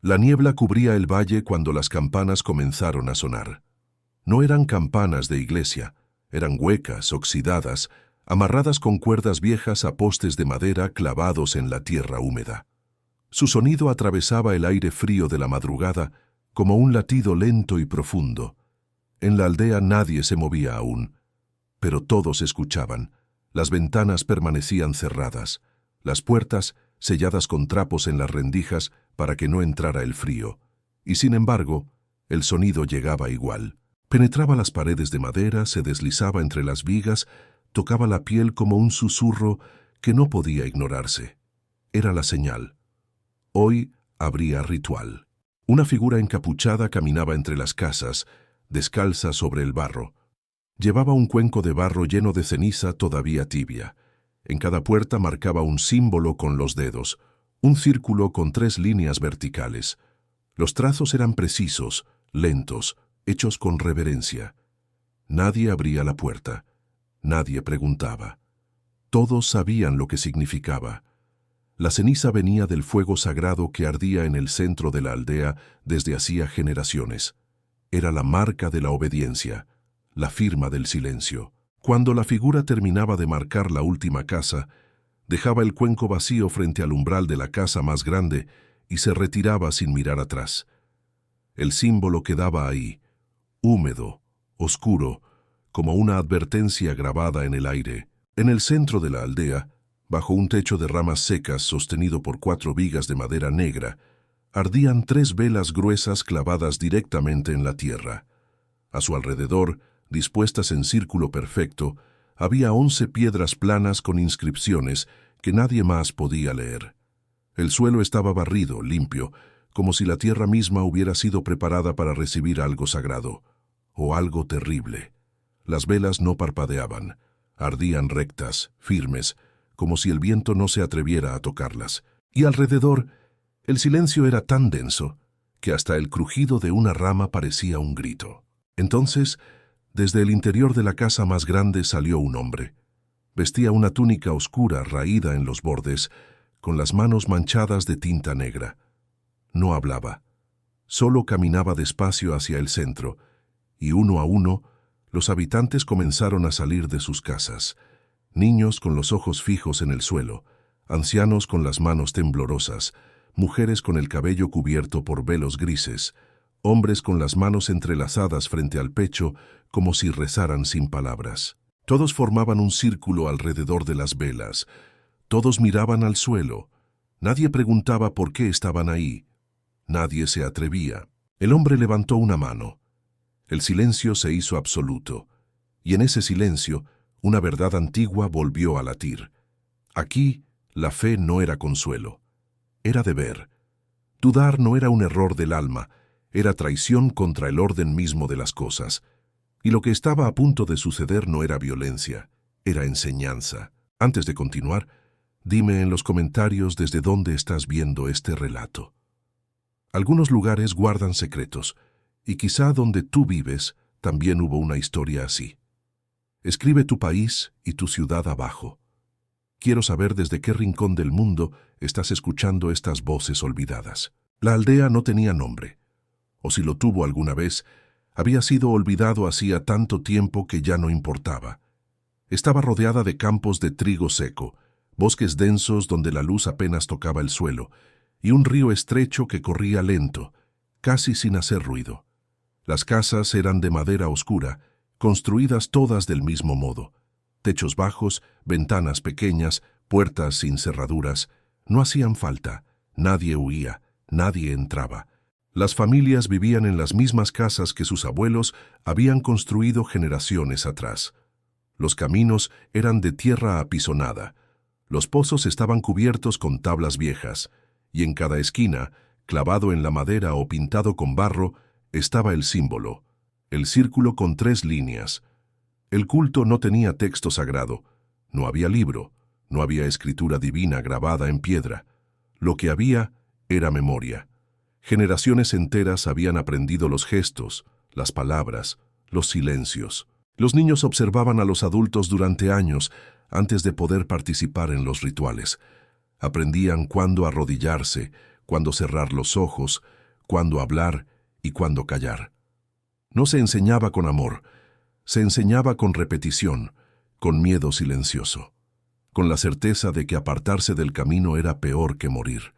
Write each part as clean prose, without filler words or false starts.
La niebla cubría el valle cuando las campanas comenzaron a sonar. No eran campanas de iglesia, eran huecas, oxidadas, amarradas con cuerdas viejas a postes de madera clavados en la tierra húmeda. Su sonido atravesaba el aire frío de la madrugada como un latido lento y profundo. En la aldea nadie se movía aún, pero todos escuchaban. Las ventanas permanecían cerradas, las puertas selladas con trapos en las rendijas para que no entrara el frío, y sin embargo, el sonido llegaba igual. Penetraba las paredes de madera, se deslizaba entre las vigas, tocaba la piel como un susurro que no podía ignorarse. Era la señal. Hoy habría ritual. Una figura encapuchada caminaba entre las casas, descalza sobre el barro. Llevaba un cuenco de barro lleno de ceniza todavía tibia. En cada puerta marcaba un símbolo con los dedos, un círculo con 3 líneas verticales. Los trazos eran precisos, lentos, hechos con reverencia. Nadie abría la puerta. Nadie preguntaba. Todos sabían lo que significaba. La ceniza venía del fuego sagrado que ardía en el centro de la aldea desde hacía generaciones. Era la marca de la obediencia, la firma del silencio. Cuando la figura terminaba de marcar la última casa, dejaba el cuenco vacío frente al umbral de la casa más grande y se retiraba sin mirar atrás. El símbolo quedaba ahí, húmedo, oscuro, como una advertencia grabada en el aire. En el centro de la aldea, bajo un techo de ramas secas sostenido por 4 vigas de madera negra, ardían 3 velas gruesas clavadas directamente en la tierra. A su alrededor, dispuestas en círculo perfecto, había 11 piedras planas con inscripciones que nadie más podía leer. El suelo estaba barrido, limpio, como si la tierra misma hubiera sido preparada para recibir algo sagrado, o algo terrible. Las velas no parpadeaban, ardían rectas, firmes, como si el viento no se atreviera a tocarlas. Y alrededor, el silencio era tan denso que hasta el crujido de una rama parecía un grito. Entonces, desde el interior de la casa más grande salió un hombre. Vestía una túnica oscura raída en los bordes, con las manos manchadas de tinta negra. No hablaba. Solo caminaba despacio hacia el centro, y uno a uno, los habitantes comenzaron a salir de sus casas. Niños con los ojos fijos en el suelo, ancianos con las manos temblorosas, mujeres con el cabello cubierto por velos grises, hombres con las manos entrelazadas frente al pecho como si rezaran sin palabras. Todos formaban un círculo alrededor de las velas. Todos miraban al suelo. Nadie preguntaba por qué estaban ahí. Nadie se atrevía. El hombre levantó una mano. El silencio se hizo absoluto, y en ese silencio, una verdad antigua volvió a latir. Aquí, la fe no era consuelo, era deber. Dudar no era un error del alma, era traición contra el orden mismo de las cosas. Y lo que estaba a punto de suceder no era violencia, era enseñanza. Antes de continuar, dime en los comentarios desde dónde estás viendo este relato. Algunos lugares guardan secretos, y quizá donde tú vives también hubo una historia así. Escribe tu país y tu ciudad abajo. Quiero saber desde qué rincón del mundo estás escuchando estas voces olvidadas. La aldea no tenía nombre, o si lo tuvo alguna vez, había sido olvidado hacía tanto tiempo que ya no importaba. Estaba rodeada de campos de trigo seco, bosques densos donde la luz apenas tocaba el suelo, y un río estrecho que corría lento, casi sin hacer ruido. Las casas eran de madera oscura, construidas todas del mismo modo. Techos bajos, ventanas pequeñas, puertas sin cerraduras. No hacían falta. Nadie huía, nadie entraba. Las familias vivían en las mismas casas que sus abuelos habían construido generaciones atrás. Los caminos eran de tierra apisonada. Los pozos estaban cubiertos con tablas viejas, y en cada esquina, clavado en la madera o pintado con barro, estaba el símbolo, el círculo con 3 líneas. El culto no tenía texto sagrado, no había libro, no había escritura divina grabada en piedra. Lo que había era memoria. Generaciones enteras habían aprendido los gestos, las palabras, los silencios. Los niños observaban a los adultos durante años antes de poder participar en los rituales. Aprendían cuándo arrodillarse, cuándo cerrar los ojos, cuándo hablar y cuándo callar. No se enseñaba con amor, se enseñaba con repetición, con miedo silencioso, con la certeza de que apartarse del camino era peor que morir.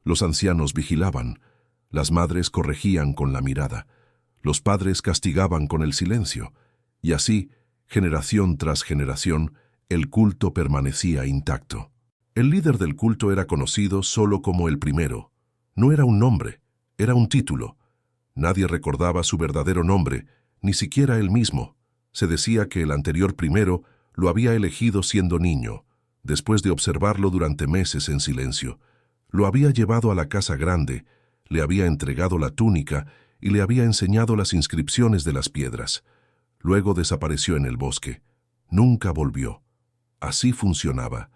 Los ancianos vigilaban, las madres corregían con la mirada, los padres castigaban con el silencio, y así, generación tras generación, el culto permanecía intacto. El líder del culto era conocido solo como el primero. No era un nombre, era un título. Nadie recordaba su verdadero nombre, ni siquiera él mismo. Se decía que el anterior primero lo había elegido siendo niño, después de observarlo durante meses en silencio. Lo había llevado a la casa grande, le había entregado la túnica y le había enseñado las inscripciones de las piedras. Luego desapareció en el bosque. Nunca volvió. Así funcionaba.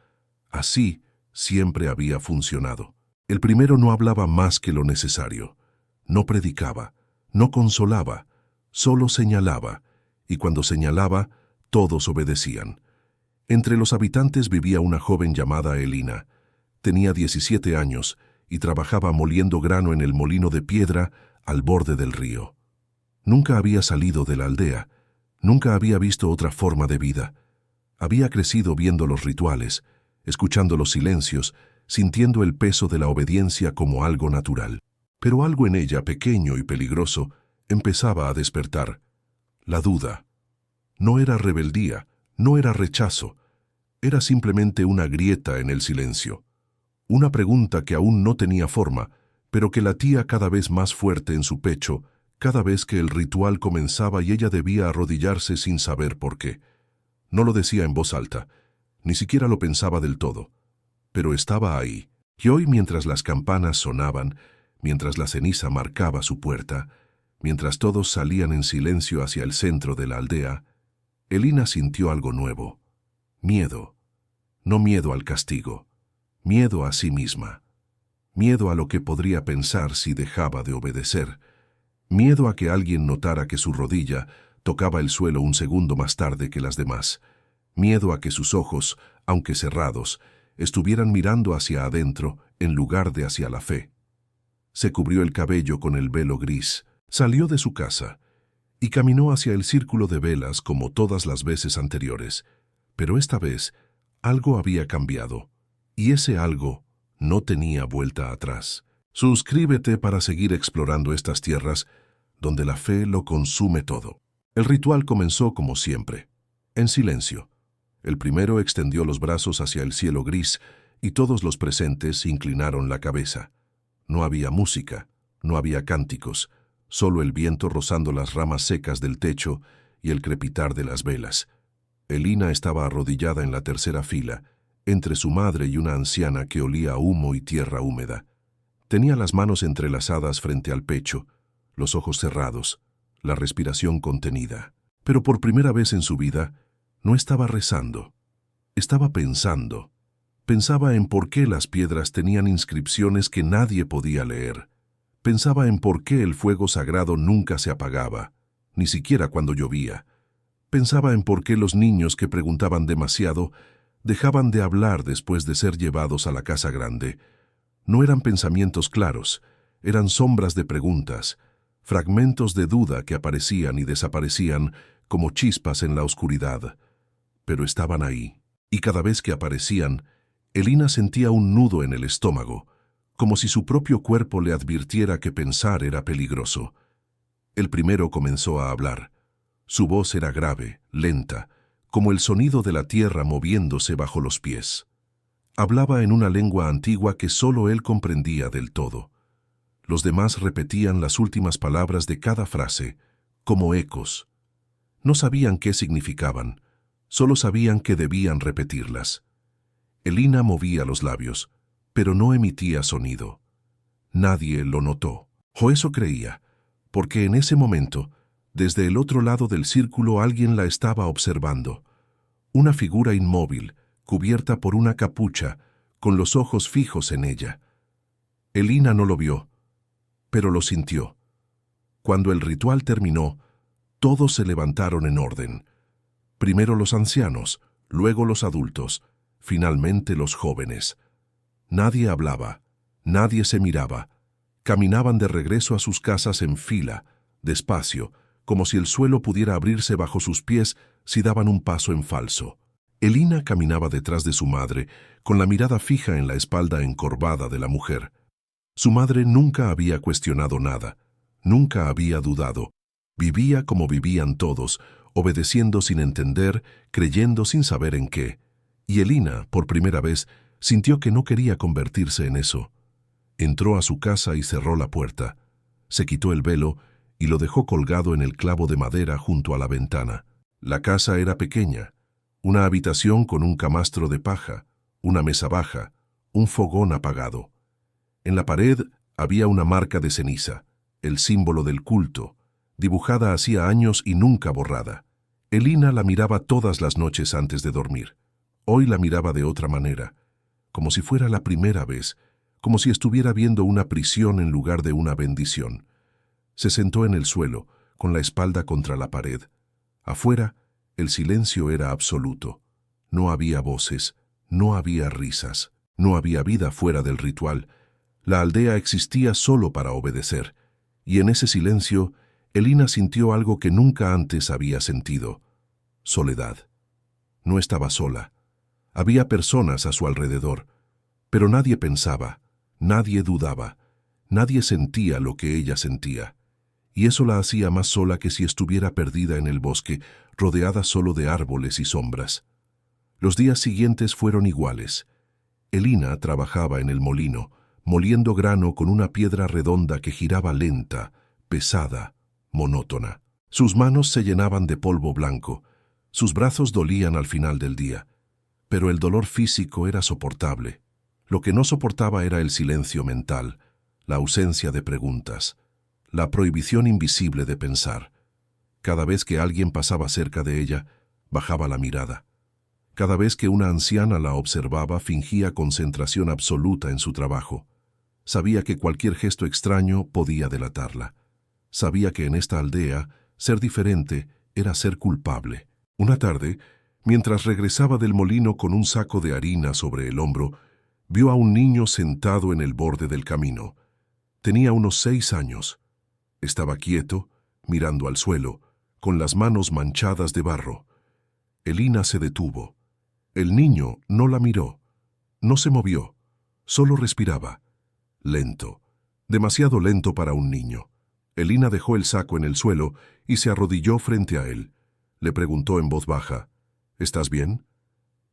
Así siempre había funcionado. El primero no hablaba más que lo necesario. No predicaba, no consolaba, solo señalaba, y cuando señalaba, todos obedecían. Entre los habitantes vivía una joven llamada Elina. Tenía 17 años y trabajaba moliendo grano en el molino de piedra al borde del río. Nunca había salido de la aldea, nunca había visto otra forma de vida. Había crecido viendo los rituales, escuchando los silencios, sintiendo el peso de la obediencia como algo natural. Pero algo en ella, pequeño y peligroso, empezaba a despertar. La duda. No era rebeldía, no era rechazo, era simplemente una grieta en el silencio. Una pregunta que aún no tenía forma, pero que latía cada vez más fuerte en su pecho, cada vez que el ritual comenzaba y ella debía arrodillarse sin saber por qué. No lo decía en voz alta, ni siquiera lo pensaba del todo, pero estaba ahí. Y hoy, mientras las campanas sonaban, mientras la ceniza marcaba su puerta, mientras todos salían en silencio hacia el centro de la aldea, Elina sintió algo nuevo. Miedo. No miedo al castigo. Miedo a sí misma. Miedo a lo que podría pensar si dejaba de obedecer. Miedo a que alguien notara que su rodilla tocaba el suelo un segundo más tarde que las demás. Miedo a que sus ojos, aunque cerrados, estuvieran mirando hacia adentro en lugar de hacia la fe. Se cubrió el cabello con el velo gris, salió de su casa y caminó hacia el círculo de velas como todas las veces anteriores. Pero esta vez algo había cambiado, y ese algo no tenía vuelta atrás. Suscríbete para seguir explorando estas tierras donde la fe lo consume todo. El ritual comenzó como siempre, en silencio. El primero extendió los brazos hacia el cielo gris y todos los presentes inclinaron la cabeza. No había música, no había cánticos, solo el viento rozando las ramas secas del techo y el crepitar de las velas. Elina estaba arrodillada en la tercera fila, entre su madre y una anciana que olía a humo y tierra húmeda. Tenía las manos entrelazadas frente al pecho, los ojos cerrados, la respiración contenida. Pero por primera vez en su vida, no estaba rezando, estaba pensando. Pensaba en por qué las piedras tenían inscripciones que nadie podía leer. Pensaba en por qué el fuego sagrado nunca se apagaba, ni siquiera cuando llovía. Pensaba en por qué los niños que preguntaban demasiado dejaban de hablar después de ser llevados a la casa grande. No eran pensamientos claros, eran sombras de preguntas, fragmentos de duda que aparecían y desaparecían como chispas en la oscuridad. Pero estaban ahí, y cada vez que aparecían, Elina sentía un nudo en el estómago, como si su propio cuerpo le advirtiera que pensar era peligroso. El primero comenzó a hablar. Su voz era grave, lenta, como el sonido de la tierra moviéndose bajo los pies. Hablaba en una lengua antigua que solo él comprendía del todo. Los demás repetían las últimas palabras de cada frase, como ecos. No sabían qué significaban, solo sabían que debían repetirlas. Elina movía los labios, pero no emitía sonido. Nadie lo notó, o eso creía, porque en ese momento, desde el otro lado del círculo alguien la estaba observando. Una figura inmóvil, cubierta por una capucha, con los ojos fijos en ella. Elina no lo vio, pero lo sintió. Cuando el ritual terminó, todos se levantaron en orden. Primero los ancianos, luego los adultos, finalmente los jóvenes. Nadie hablaba, Nadie se miraba. Caminaban de regreso a sus casas en fila, despacio, como si el suelo pudiera abrirse bajo sus pies si daban un paso en falso. Elina caminaba detrás de su madre, con la mirada fija en la espalda encorvada de la mujer. Su madre nunca había cuestionado nada, nunca había dudado. Vivía como vivían todos, obedeciendo sin entender, creyendo sin saber en qué. Y Elina, por primera vez, sintió que no quería convertirse en eso. Entró a su casa y cerró la puerta. Se quitó el velo y lo dejó colgado en el clavo de madera junto a la ventana. La casa era pequeña. Una habitación con un camastro de paja, una mesa baja, un fogón apagado. En la pared había una marca de ceniza, el símbolo del culto, dibujada hacía años y nunca borrada. Elina la miraba todas las noches antes de dormir. Hoy la miraba de otra manera, como si fuera la primera vez, como si estuviera viendo una prisión en lugar de una bendición. Se sentó en el suelo, con la espalda contra la pared. Afuera, el silencio era absoluto. No había voces, no había risas, no había vida fuera del ritual. La aldea existía solo para obedecer, y en ese silencio, Elina sintió algo que nunca antes había sentido: soledad. No estaba sola. Había personas a su alrededor, pero nadie pensaba, nadie dudaba, nadie sentía lo que ella sentía. Y eso la hacía más sola que si estuviera perdida en el bosque, rodeada solo de árboles y sombras. Los días siguientes fueron iguales. Elina trabajaba en el molino, moliendo grano con una piedra redonda que giraba lenta, pesada, monótona. Sus manos se llenaban de polvo blanco, sus brazos dolían al final del día, pero el dolor físico era soportable. Lo que no soportaba era el silencio mental, la ausencia de preguntas, la prohibición invisible de pensar. Cada vez que alguien pasaba cerca de ella, bajaba la mirada. Cada vez que una anciana la observaba, fingía concentración absoluta en su trabajo. Sabía que cualquier gesto extraño podía delatarla. Sabía que en esta aldea, ser diferente era ser culpable. Una tarde, mientras regresaba del molino con un saco de harina sobre el hombro, vio a un niño sentado en el borde del camino. Tenía unos 6 años. Estaba quieto, mirando al suelo, con las manos manchadas de barro. Elina se detuvo. El niño no la miró, no se movió, solo respiraba. Lento, demasiado lento para un niño. Elina dejó el saco en el suelo y se arrodilló frente a él. Le preguntó en voz baja: ¿Estás bien?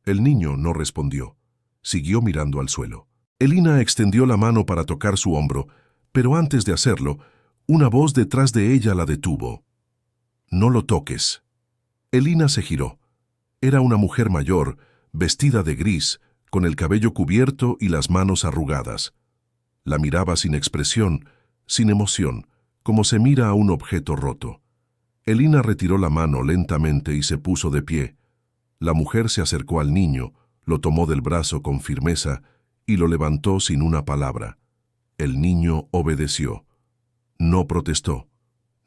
El niño no respondió. Siguió mirando al suelo. Elina extendió la mano para tocar su hombro, pero antes de hacerlo, una voz detrás de ella la detuvo. «No lo toques». Elina se giró. Era una mujer mayor, vestida de gris, con el cabello cubierto y las manos arrugadas. La miraba sin expresión, sin emoción, como se mira a un objeto roto. Elina retiró la mano lentamente y se puso de pie. La mujer se acercó al niño, lo tomó del brazo con firmeza y lo levantó sin una palabra. El niño obedeció. No protestó,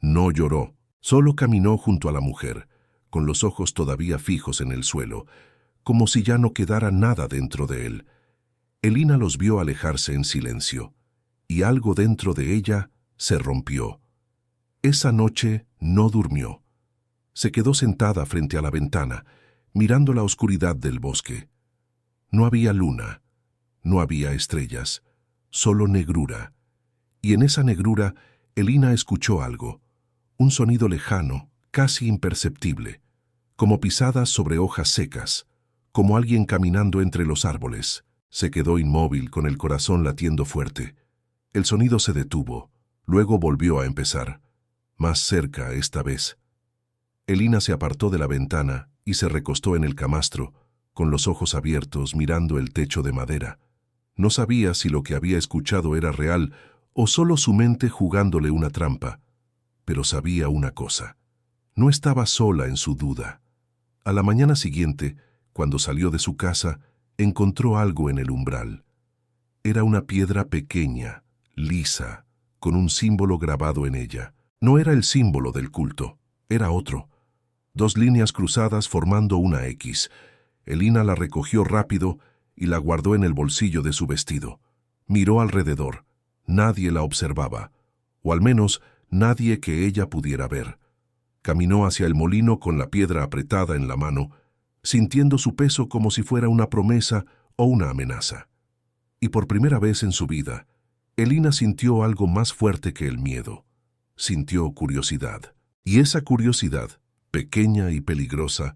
no lloró, solo caminó junto a la mujer, con los ojos todavía fijos en el suelo, como si ya no quedara nada dentro de él. Elina los vio alejarse en silencio, y algo dentro de ella se rompió. Esa noche no durmió. Se quedó sentada frente a la ventana, mirando la oscuridad del bosque. No había luna, no había estrellas, solo negrura. Y en esa negrura, Elina escuchó algo, un sonido lejano, casi imperceptible, como pisadas sobre hojas secas, como alguien caminando entre los árboles. Se quedó inmóvil con el corazón latiendo fuerte. El sonido se detuvo, luego volvió a empezar, más cerca esta vez. Elina se apartó de la ventana y se recostó en el camastro, con los ojos abiertos mirando el techo de madera. No sabía si lo que había escuchado era real o solo su mente jugándole una trampa, pero sabía una cosa: no estaba sola en su duda. A la mañana siguiente, cuando salió de su casa, encontró algo en el umbral. Era una piedra pequeña, lisa, con un símbolo grabado en ella. No era el símbolo del culto, era otro. 2 líneas cruzadas formando una X. Elina la recogió rápido y la guardó en el bolsillo de su vestido. Miró alrededor. Nadie la observaba, o al menos nadie que ella pudiera ver. Caminó hacia el molino con la piedra apretada en la mano, sintiendo su peso como si fuera una promesa o una amenaza. Y por primera vez en su vida, Elina sintió algo más fuerte que el miedo. Sintió curiosidad. Y esa curiosidad, pequeña y peligrosa,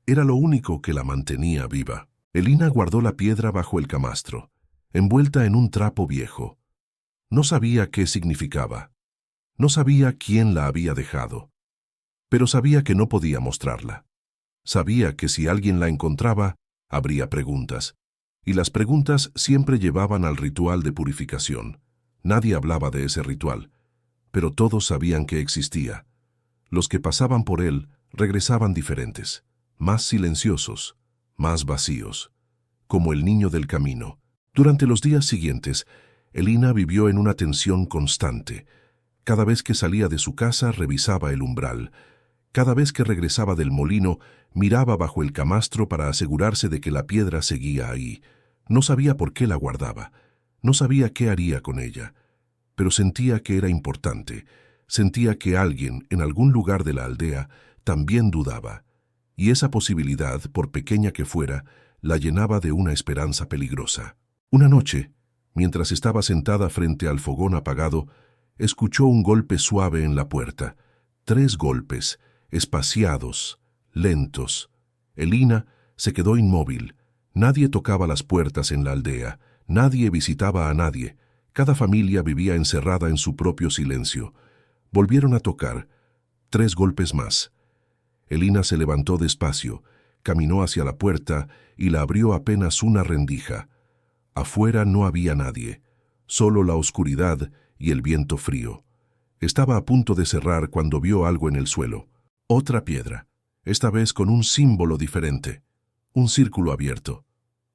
era lo único que la mantenía viva. Elina guardó la piedra bajo el camastro, envuelta en un trapo viejo. No sabía qué significaba. No sabía quién la había dejado. Pero sabía que no podía mostrarla. Sabía que si alguien la encontraba, habría preguntas. Y las preguntas siempre llevaban al ritual de purificación. Nadie hablaba de ese ritual, pero todos sabían que existía. Los que pasaban por él regresaban diferentes, más silenciosos, más vacíos, como el niño del camino. Durante los días siguientes, Elina vivió en una tensión constante. Cada vez que salía de su casa revisaba el umbral. Cada vez que regresaba del molino, miraba bajo el camastro para asegurarse de que la piedra seguía ahí. No sabía por qué la guardaba. No sabía qué haría con ella. Pero sentía que era importante. Sentía que alguien, en algún lugar de la aldea, también dudaba. Y esa posibilidad, por pequeña que fuera, la llenaba de una esperanza peligrosa. Una noche, mientras estaba sentada frente al fogón apagado, escuchó un golpe suave en la puerta. 3 golpes, espaciados, lentos. Elina se quedó inmóvil. Nadie tocaba las puertas en la aldea. Nadie visitaba a nadie. Cada familia vivía encerrada en su propio silencio. Volvieron a tocar. 3 golpes más. Elina se levantó despacio, caminó hacia la puerta y la abrió apenas una rendija. Afuera no había nadie, solo la oscuridad y el viento frío. Estaba a punto de cerrar cuando vio algo en el suelo. Otra piedra, esta vez con un símbolo diferente. Un círculo abierto.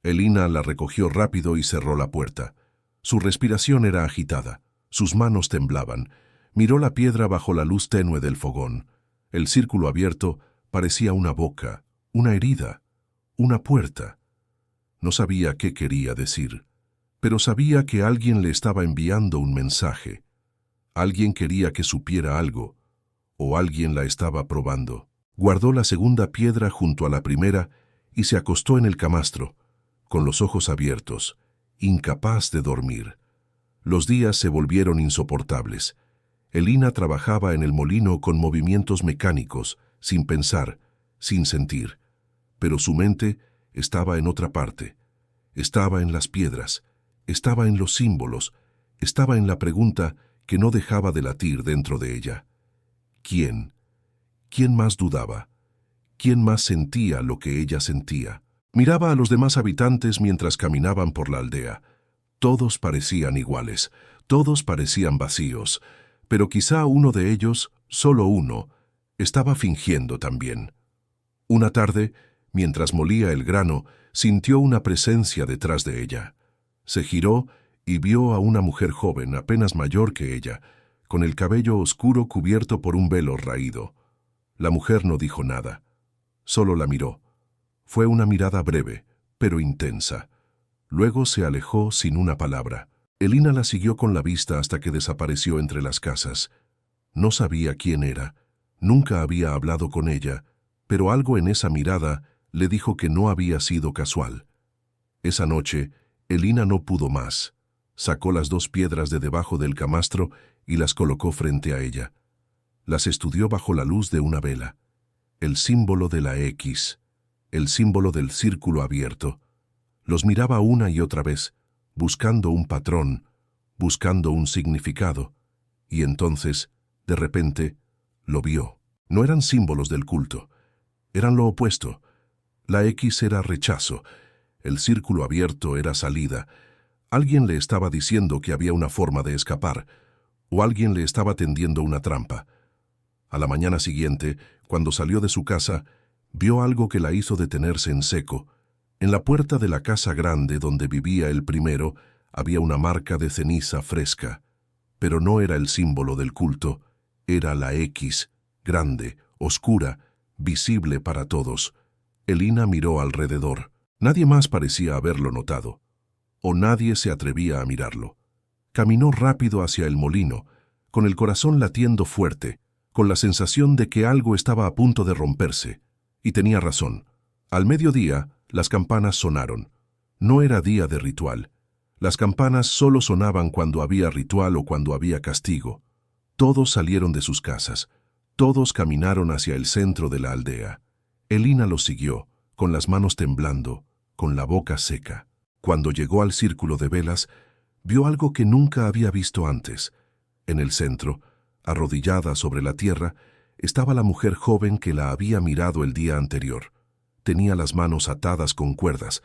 Elina la recogió rápido y cerró la puerta. Su respiración era agitada, sus manos temblaban. Miró la piedra bajo la luz tenue del fogón. El círculo abierto parecía una boca, una herida, una puerta. No sabía qué quería decir, pero sabía que alguien le estaba enviando un mensaje. Alguien quería que supiera algo, o alguien la estaba probando. Guardó la segunda piedra junto a la primera y se acostó en el camastro, con los ojos abiertos, incapaz de dormir. Los días se volvieron insoportables. Elina trabajaba en el molino con movimientos mecánicos, sin pensar, sin sentir. Pero su mente estaba en otra parte. Estaba en las piedras, estaba en los símbolos, estaba en la pregunta que no dejaba de latir dentro de ella. ¿Quién? ¿Quién más dudaba? ¿Quién más sentía lo que ella sentía? Miraba a los demás habitantes mientras caminaban por la aldea. Todos parecían iguales, todos parecían vacíos, pero quizá uno de ellos, solo uno, estaba fingiendo también. Una tarde, mientras molía el grano, sintió una presencia detrás de ella. Se giró y vio a una mujer joven, apenas mayor que ella, con el cabello oscuro cubierto por un velo raído. La mujer no dijo nada, solo la miró. Fue una mirada breve, pero intensa. Luego se alejó sin una palabra. Elina la siguió con la vista hasta que desapareció entre las casas. No sabía quién era, nunca había hablado con ella, pero algo en esa mirada le dijo que no había sido casual. Esa noche, Elina no pudo más. Sacó las 2 piedras de debajo del camastro y las colocó frente a ella. Las estudió bajo la luz de una vela. El símbolo de la X, el símbolo del círculo abierto. Los miraba una y otra vez, buscando un patrón, buscando un significado. Y entonces, de repente, lo vio. No eran símbolos del culto, eran lo opuesto. La X era rechazo, el círculo abierto era salida. Alguien le estaba diciendo que había una forma de escapar, o alguien le estaba tendiendo una trampa. A la mañana siguiente, cuando salió de su casa, vio algo que la hizo detenerse en seco. En la puerta de la casa grande donde vivía el primero, había una marca de ceniza fresca. Pero no era el símbolo del culto, era la X, grande, oscura, visible para todos. Elina miró alrededor. Nadie más parecía haberlo notado. o nadie se atrevía a mirarlo. Caminó rápido hacia el molino, con el corazón latiendo fuerte, con la sensación de que algo estaba a punto de romperse. Y tenía razón. Al mediodía, las campanas sonaron. No era día de ritual. Las campanas solo sonaban cuando había ritual o cuando había castigo. Todos salieron de sus casas. Todos caminaron hacia el centro de la aldea. Elina los siguió, con las manos temblando, con la boca seca. Cuando llegó al círculo de velas, vio algo que nunca había visto antes. En el centro, arrodillada sobre la tierra, estaba la mujer joven que la había mirado el día anterior. Tenía las manos atadas con cuerdas,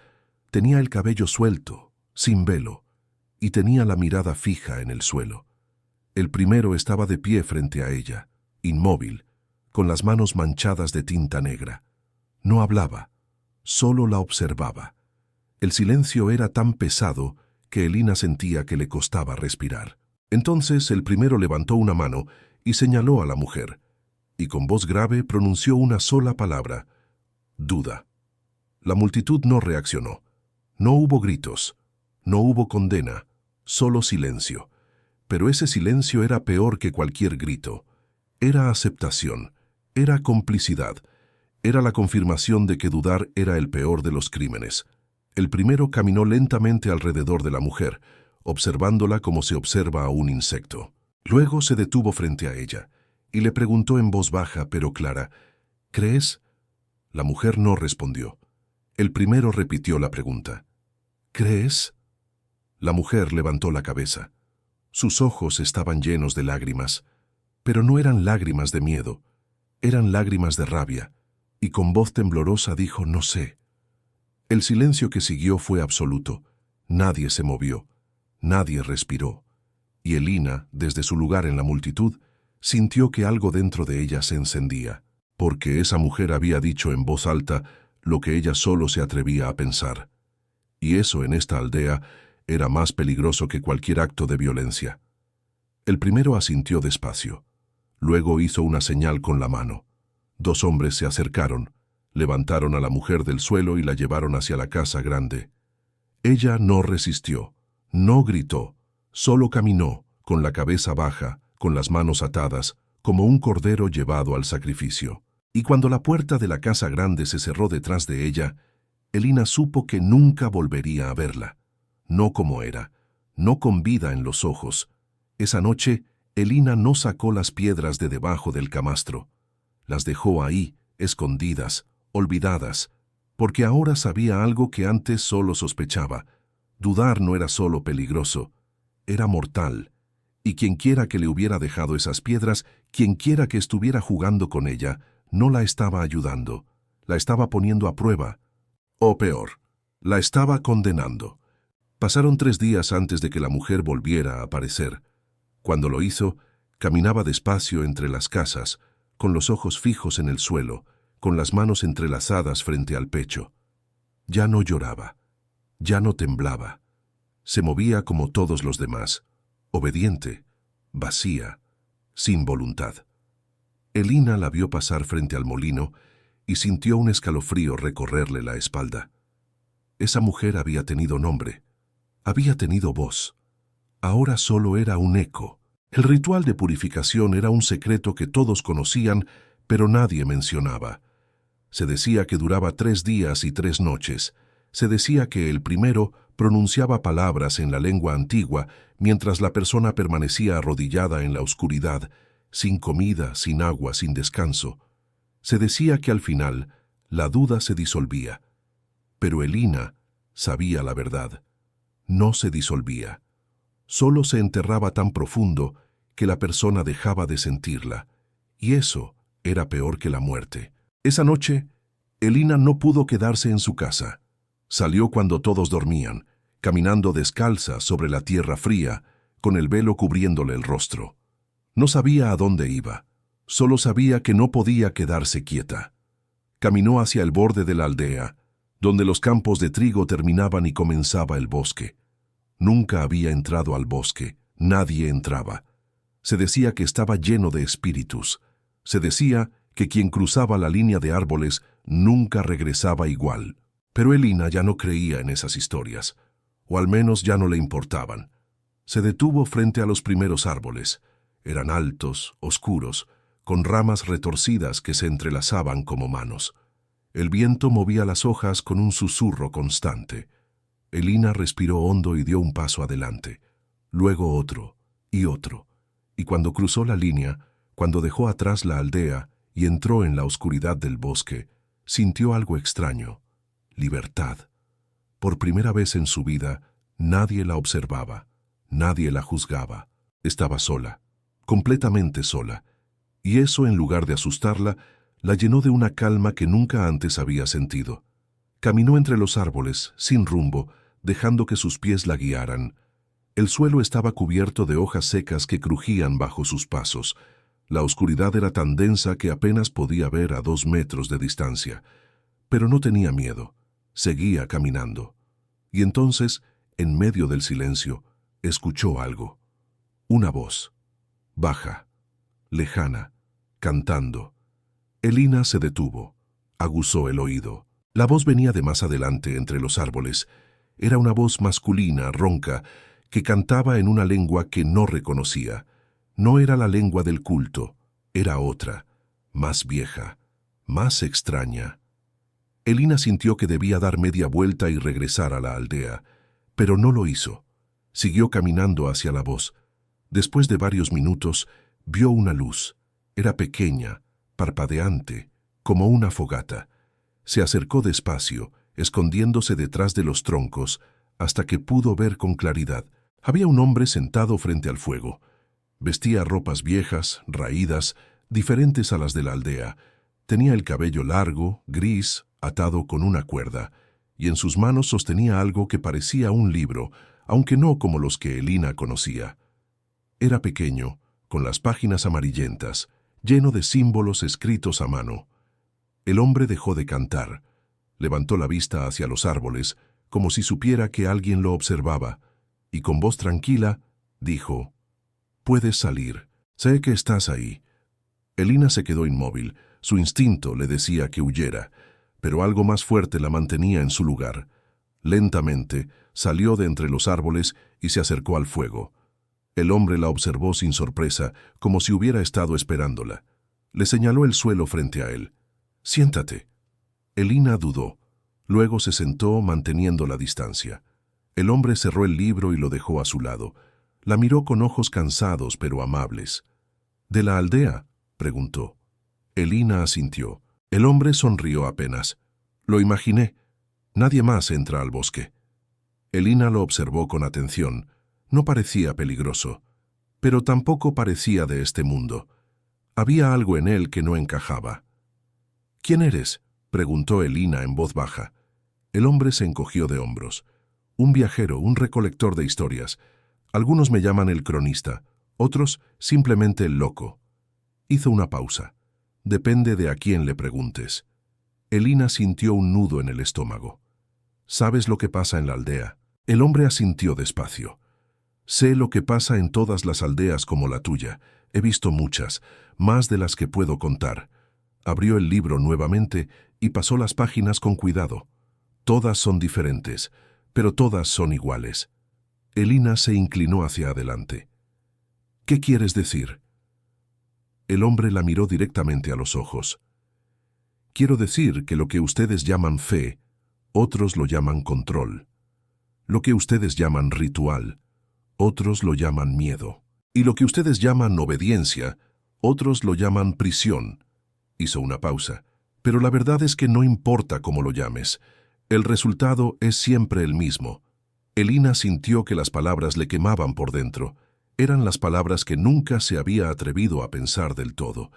tenía el cabello suelto, sin velo, y tenía la mirada fija en el suelo. El primero estaba de pie frente a ella, inmóvil, con las manos manchadas de tinta negra. No hablaba, solo la observaba. El silencio era tan pesado que Elina sentía que le costaba respirar. Entonces el primero levantó una mano y señaló a la mujer, y con voz grave pronunció una sola palabra: duda. La multitud no reaccionó. No hubo gritos, no hubo condena, solo silencio. Pero ese silencio era peor que cualquier grito. Era aceptación, era complicidad, era la confirmación de que dudar era el peor de los crímenes. El primero caminó lentamente alrededor de la mujer, observándola como se observa a un insecto. Luego se detuvo frente a ella y le preguntó en voz baja pero clara: ¿crees? La mujer no respondió. El primero repitió la pregunta: ¿crees? La mujer levantó la cabeza. Sus ojos estaban llenos de lágrimas, pero no eran lágrimas de miedo, eran lágrimas de rabia, y con voz temblorosa dijo: no sé. El silencio que siguió fue absoluto. Nadie se movió, nadie respiró, y Elina, desde su lugar en la multitud, sintió que algo dentro de ella se encendía, porque esa mujer había dicho en voz alta lo que ella solo se atrevía a pensar. Y eso en esta aldea era más peligroso que cualquier acto de violencia. El primero asintió despacio. Luego hizo una señal con la mano. Dos hombres se acercaron, levantaron a la mujer del suelo y la llevaron hacia la casa grande. Ella no resistió, no gritó, solo caminó, con la cabeza baja, con las manos atadas, como un cordero llevado al sacrificio. Y cuando la puerta de la casa grande se cerró detrás de ella, Elina supo que nunca volvería a verla. No como era, no con vida en los ojos. Esa noche, Elina no sacó las piedras de debajo del camastro. Las dejó ahí, escondidas, olvidadas, porque ahora sabía algo que antes solo sospechaba. Dudar no era solo peligroso, era mortal. Y quienquiera que le hubiera dejado esas piedras, quienquiera que estuviera jugando con ella, no la estaba ayudando, la estaba poniendo a prueba. O peor, la estaba condenando. Pasaron 3 días antes de que la mujer volviera a aparecer. Cuando lo hizo, caminaba despacio entre las casas, con los ojos fijos en el suelo, con las manos entrelazadas frente al pecho. Ya no lloraba, ya no temblaba. Se movía como todos los demás, obediente, vacía, sin voluntad. Elina la vio pasar frente al molino y sintió un escalofrío recorrerle la espalda. Esa mujer había tenido nombre, había tenido voz. Ahora solo era un eco. El ritual de purificación era un secreto que todos conocían, pero nadie mencionaba. Se decía que duraba 3 días y 3 noches. Se decía que el primero pronunciaba palabras en la lengua antigua mientras la persona permanecía arrodillada en la oscuridad, sin comida, sin agua, sin descanso. Se decía que al final la duda se disolvía. Pero Elina sabía la verdad. No se disolvía. Solo se enterraba tan profundo que la persona dejaba de sentirla. Y eso era peor que la muerte. Esa noche, Elina no pudo quedarse en su casa. Salió cuando todos dormían, caminando descalza sobre la tierra fría, con el velo cubriéndole el rostro. No sabía a dónde iba, solo sabía que no podía quedarse quieta. Caminó hacia el borde de la aldea, donde los campos de trigo terminaban y comenzaba el bosque. Nunca había entrado al bosque, nadie entraba. Se decía que estaba lleno de espíritus. Se decía que quien cruzaba la línea de árboles nunca regresaba igual. Pero Elina ya no creía en esas historias. o al menos ya no le importaban. Se detuvo frente a los primeros árboles. Eran altos, oscuros, con ramas retorcidas que se entrelazaban como manos. El viento movía las hojas con un susurro constante. Elina respiró hondo y dio un paso adelante, luego otro y otro, y cuando cruzó la línea, cuando dejó atrás la aldea y entró en la oscuridad del bosque, sintió algo extraño: libertad. Por primera vez en su vida, nadie la observaba, nadie la juzgaba. Estaba sola, completamente sola, y eso, en lugar de asustarla, la llenó de una calma que nunca antes había sentido. Caminó entre los árboles, sin rumbo, dejando que sus pies la guiaran. El suelo estaba cubierto de hojas secas que crujían bajo sus pasos. La oscuridad era tan densa que apenas podía ver a 2 metros de distancia. Pero no tenía miedo. Seguía caminando. Y entonces, en medio del silencio, escuchó algo. Una voz, baja, lejana, cantando. Elina se detuvo, aguzó el oído. La voz venía de más adelante entre los árboles. Era una voz masculina, ronca, que cantaba en una lengua que no reconocía. No era la lengua del culto, era otra, más vieja, más extraña. Elina sintió que debía dar media vuelta y regresar a la aldea, pero no lo hizo. Siguió caminando hacia la voz. Después de varios minutos, vio una luz. Era pequeña, parpadeante, como una fogata. Se acercó despacio, escondiéndose detrás de los troncos, hasta que pudo ver con claridad. Había un hombre sentado frente al fuego. Vestía ropas viejas, raídas, diferentes a las de la aldea. Tenía el cabello largo, gris, atado con una cuerda, y en sus manos sostenía algo que parecía un libro, aunque no como los que Elina conocía. Era pequeño, con las páginas amarillentas, lleno de símbolos escritos a mano. El hombre dejó de cantar. Levantó la vista hacia los árboles, como si supiera que alguien lo observaba, y con voz tranquila dijo: «Puedes salir. Sé que estás ahí». Elina se quedó inmóvil. Su instinto le decía que huyera, pero algo más fuerte la mantenía en su lugar. Lentamente salió de entre los árboles y se acercó al fuego. El hombre la observó sin sorpresa, como si hubiera estado esperándola. Le señaló el suelo frente a él. «Siéntate». Elina dudó. Luego se sentó manteniendo la distancia. El hombre cerró el libro y lo dejó a su lado. La miró con ojos cansados pero amables. «¿De la aldea?», preguntó. Elina asintió. El hombre sonrió apenas. «Lo imaginé. Nadie más entra al bosque». Elina lo observó con atención. No parecía peligroso, pero tampoco parecía de este mundo. Había algo en él que no encajaba. «¿Quién eres?», preguntó Elina en voz baja. El hombre se encogió de hombros. «Un viajero, un recolector de historias. Algunos me llaman el cronista, otros simplemente el loco». Hizo una pausa. «Depende de a quién le preguntes». Elina sintió un nudo en el estómago. «¿Sabes lo que pasa en la aldea?». El hombre asintió despacio. «Sé lo que pasa en todas las aldeas como la tuya. He visto muchas, más de las que puedo contar». Abrió el libro nuevamente y pasó las páginas con cuidado. Todas son diferentes, pero todas son iguales. Elina se inclinó hacia adelante. «¿Qué quieres decir?». El hombre la miró directamente a los ojos. «Quiero decir que lo que ustedes llaman fe, otros lo llaman control. Lo que ustedes llaman ritual, otros lo llaman miedo. Y lo que ustedes llaman obediencia, otros lo llaman prisión». Hizo una pausa. «Pero la verdad es que no importa cómo lo llames. El resultado es siempre el mismo». Elina sintió que las palabras le quemaban por dentro. Eran las palabras que nunca se había atrevido a pensar del todo.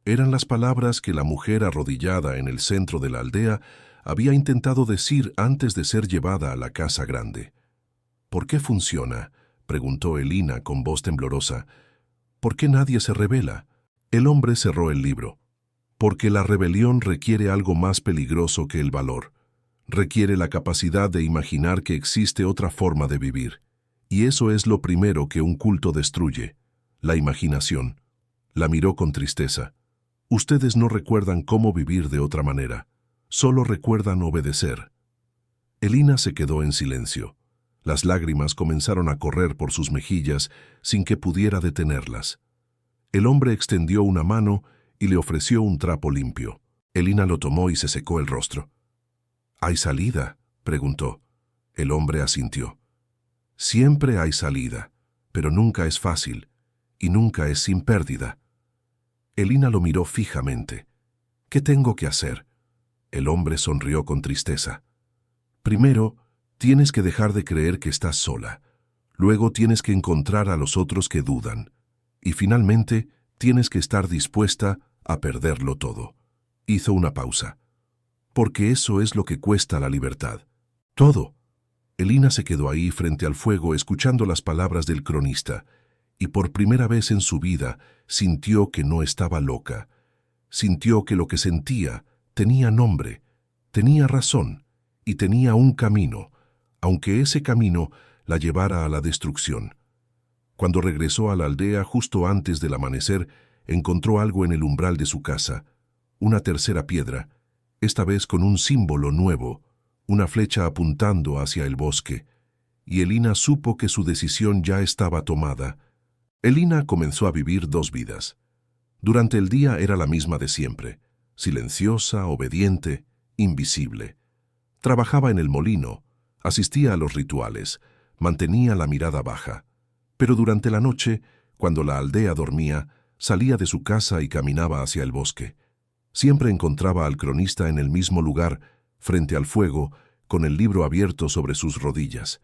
Eran las palabras que la mujer arrodillada en el centro de la aldea había intentado decir antes de ser llevada a la casa grande. «¿Por qué funciona?», preguntó Elina con voz temblorosa. «¿Por qué nadie se rebela?». El hombre cerró el libro. «Porque la rebelión requiere algo más peligroso que el valor. Requiere la capacidad de imaginar que existe otra forma de vivir. Y eso es lo primero que un culto destruye, la imaginación». La miró con tristeza. «Ustedes no recuerdan cómo vivir de otra manera. Solo recuerdan obedecer». Elina se quedó en silencio. Las lágrimas comenzaron a correr por sus mejillas sin que pudiera detenerlas. El hombre extendió una mano y le ofreció un trapo limpio. Elina lo tomó y se secó el rostro. —¿Hay salida? —preguntó. El hombre asintió. —Siempre hay salida, pero nunca es fácil, y nunca es sin pérdida. Elina lo miró fijamente. —¿Qué tengo que hacer? El hombre sonrió con tristeza. Primero, tienes que dejar de creer que estás sola. Luego tienes que encontrar a los otros que dudan. Y finalmente, tienes que estar dispuesta a perderlo todo. Hizo una pausa. Porque eso es lo que cuesta la libertad. Todo. Elina se quedó ahí frente al fuego escuchando las palabras del cronista, y por primera vez en su vida sintió que no estaba loca. Sintió que lo que sentía tenía nombre, tenía razón y tenía un camino, aunque ese camino la llevara a la destrucción. Cuando regresó a la aldea justo antes del amanecer, encontró algo en el umbral de su casa, una tercera piedra, esta vez con un símbolo nuevo, una flecha apuntando hacia el bosque, y Elina supo que su decisión ya estaba tomada. Elina comenzó a vivir dos vidas. Durante el día era la misma de siempre, silenciosa, obediente, invisible. Trabajaba en el molino, asistía a los rituales, mantenía la mirada baja. Pero durante la noche, cuando la aldea dormía, salía de su casa y caminaba hacia el bosque. Siempre encontraba al cronista en el mismo lugar, frente al fuego, con el libro abierto sobre sus rodillas.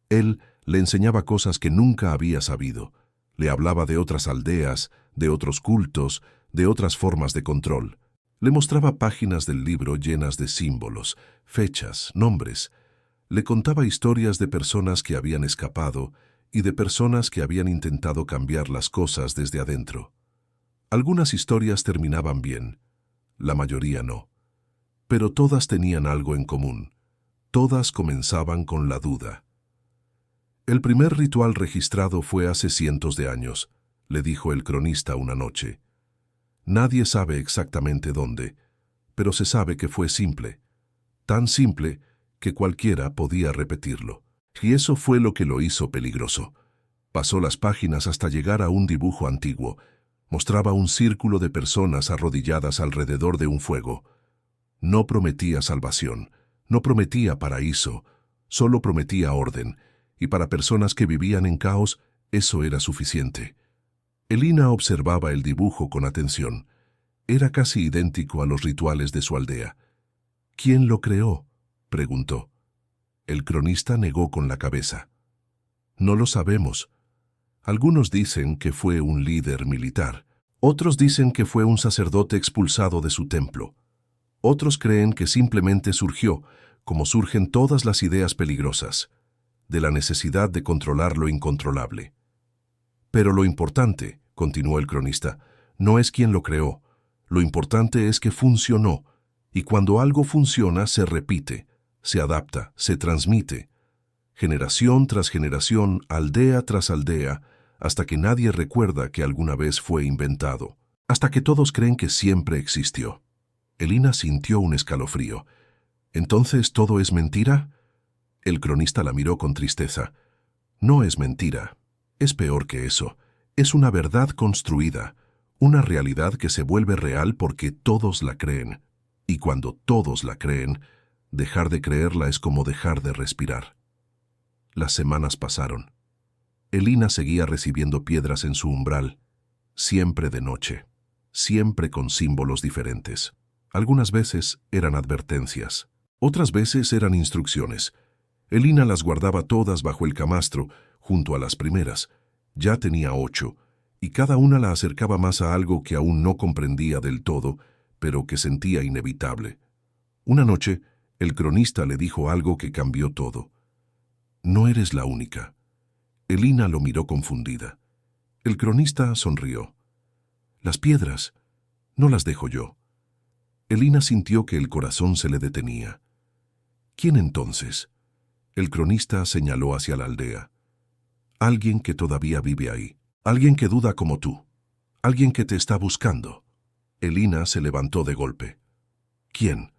Él le enseñaba cosas que nunca había sabido. Le hablaba de otras aldeas, de otros cultos, de otras formas de control. Le mostraba páginas del libro llenas de símbolos, fechas, nombres. Le contaba historias de personas que habían escapado y de personas que habían intentado cambiar las cosas desde adentro. Algunas historias terminaban bien, la mayoría no. Pero todas tenían algo en común. Todas comenzaban con la duda. El primer ritual registrado fue hace cientos de años, le dijo el cronista una noche. Nadie sabe exactamente dónde, pero se sabe que fue simple. Tan simple que cualquiera podía repetirlo. Y eso fue lo que lo hizo peligroso. Pasó las páginas hasta llegar a un dibujo antiguo. Mostraba un círculo de personas arrodilladas alrededor de un fuego. No prometía salvación, no prometía paraíso, solo prometía orden, y para personas que vivían en caos, eso era suficiente. Elina observaba el dibujo con atención. Era casi idéntico a los rituales de su aldea. ¿Quién lo creó?, preguntó. El cronista negó con la cabeza. No lo sabemos. Algunos dicen que fue un líder militar. Otros dicen que fue un sacerdote expulsado de su templo. Otros creen que simplemente surgió, como surgen todas las ideas peligrosas, de la necesidad de controlar lo incontrolable. Pero lo importante, continuó el cronista, no es quién lo creó. Lo importante es que funcionó, y cuando algo funciona se repite, se adapta, se transmite. Generación tras generación, aldea tras aldea, hasta que nadie recuerda que alguna vez fue inventado, hasta que todos creen que siempre existió. Elina sintió un escalofrío. ¿Entonces todo es mentira? El cronista la miró con tristeza. No es mentira. Es peor que eso. Es una verdad construida, una realidad que se vuelve real porque todos la creen. Y cuando todos la creen, dejar de creerla es como dejar de respirar. Las semanas pasaron. Elina seguía recibiendo piedras en su umbral, siempre de noche, siempre con símbolos diferentes. Algunas veces eran advertencias, otras veces eran instrucciones. Elina las guardaba todas bajo el camastro, junto a las primeras. Ya tenía 8, y cada una la acercaba más a algo que aún no comprendía del todo, pero que sentía inevitable. Una noche, el cronista le dijo algo que cambió todo. No eres la única. Elina lo miró confundida. El cronista sonrió. Las piedras, no las dejo yo. Elina sintió que el corazón se le detenía. ¿Quién entonces? El cronista señaló hacia la aldea. Alguien que todavía vive ahí. Alguien que duda como tú. Alguien que te está buscando. Elina se levantó de golpe. ¿Quién?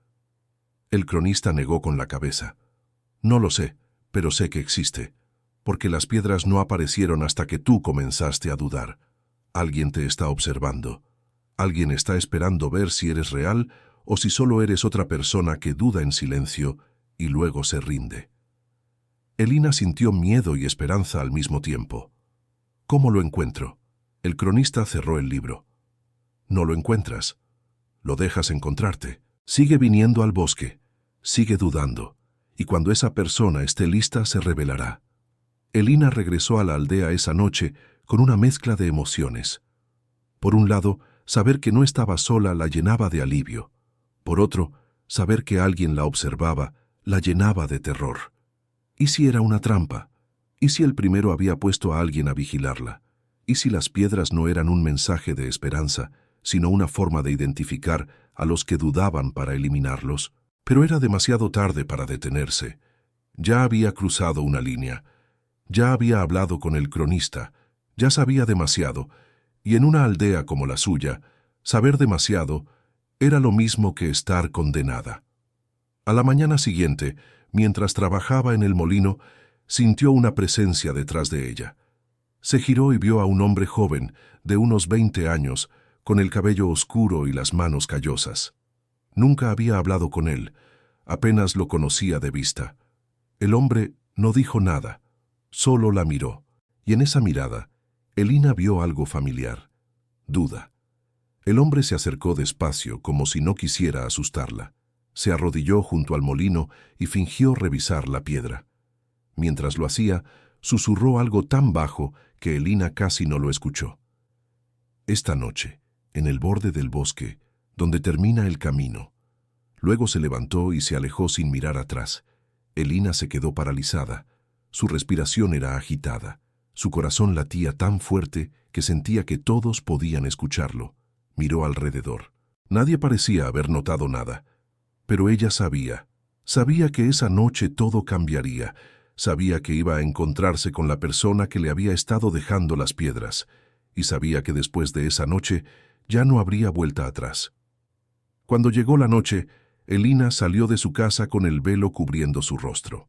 El cronista negó con la cabeza. No lo sé, pero sé que existe, porque las piedras no aparecieron hasta que tú comenzaste a dudar. Alguien te está observando. Alguien está esperando ver si eres real o si solo eres otra persona que duda en silencio y luego se rinde. Elina sintió miedo y esperanza al mismo tiempo. ¿Cómo lo encuentro? El cronista cerró el libro. No lo encuentras. Lo dejas encontrarte. Sigue viniendo al bosque. Sigue dudando. Y cuando esa persona esté lista, se revelará. Elina regresó a la aldea esa noche con una mezcla de emociones. Por un lado, saber que no estaba sola la llenaba de alivio. Por otro, saber que alguien la observaba la llenaba de terror. ¿Y si era una trampa? ¿Y si el primero había puesto a alguien a vigilarla? ¿Y si las piedras no eran un mensaje de esperanza, sino una forma de identificar a los que dudaban para eliminarlos? Pero era demasiado tarde para detenerse. Ya había cruzado una línea. Ya había hablado con el cronista. Ya sabía demasiado. Y en una aldea como la suya, saber demasiado era lo mismo que estar condenada. A la mañana siguiente, mientras trabajaba en el molino, sintió una presencia detrás de ella. Se giró y vio a un hombre joven, de unos 20 años, con el cabello oscuro y las manos callosas. Nunca había hablado con él, apenas lo conocía de vista. El hombre no dijo nada, solo la miró, y en esa mirada, Elina vio algo familiar: duda. El hombre se acercó despacio, como si no quisiera asustarla. Se arrodilló junto al molino y fingió revisar la piedra. Mientras lo hacía, susurró algo tan bajo que Elina casi no lo escuchó. Esta noche, en el borde del bosque, donde termina el camino. Luego se levantó y se alejó sin mirar atrás. Elina se quedó paralizada. Su respiración era agitada. Su corazón latía tan fuerte que sentía que todos podían escucharlo. Miró alrededor. Nadie parecía haber notado nada. Pero ella sabía que esa noche todo cambiaría. Sabía que iba a encontrarse con la persona que le había estado dejando las piedras. Y sabía que después de esa noche ya no habría vuelta atrás. Cuando llegó la noche, Elina salió de su casa con el velo cubriendo su rostro.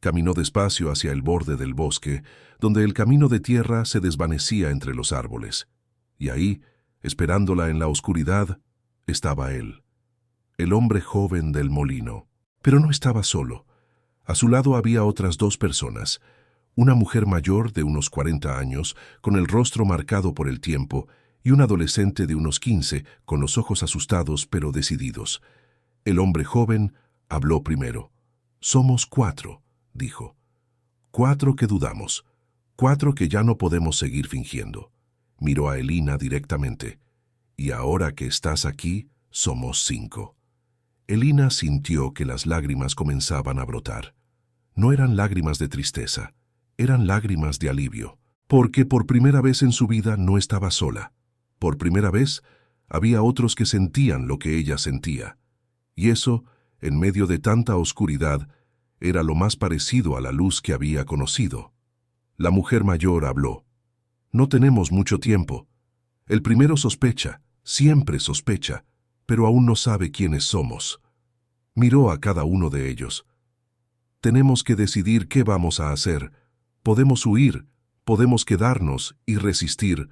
Caminó despacio hacia el borde del bosque, donde el camino de tierra se desvanecía entre los árboles. Y ahí, esperándola en la oscuridad, estaba él, el hombre joven del molino. Pero no estaba solo. A su lado había otras dos personas, una mujer mayor de unos 40 años, con el rostro marcado por el tiempo, y un adolescente de unos 15, con los ojos asustados pero decididos. El hombre joven habló primero. «Somos 4», dijo. «4 que dudamos. 4 que ya no podemos seguir fingiendo». Miró a Elina directamente. «Y ahora que estás aquí, somos 5». Elina sintió que las lágrimas comenzaban a brotar. No eran lágrimas de tristeza, eran lágrimas de alivio, porque por primera vez en su vida no estaba sola. Por primera vez, había otros que sentían lo que ella sentía. Y eso, en medio de tanta oscuridad, era lo más parecido a la luz que había conocido. La mujer mayor habló. «No tenemos mucho tiempo. El primero sospecha, siempre sospecha, pero aún no sabe quiénes somos». Miró a cada uno de ellos. «Tenemos que decidir qué vamos a hacer. Podemos huir, podemos quedarnos y resistir,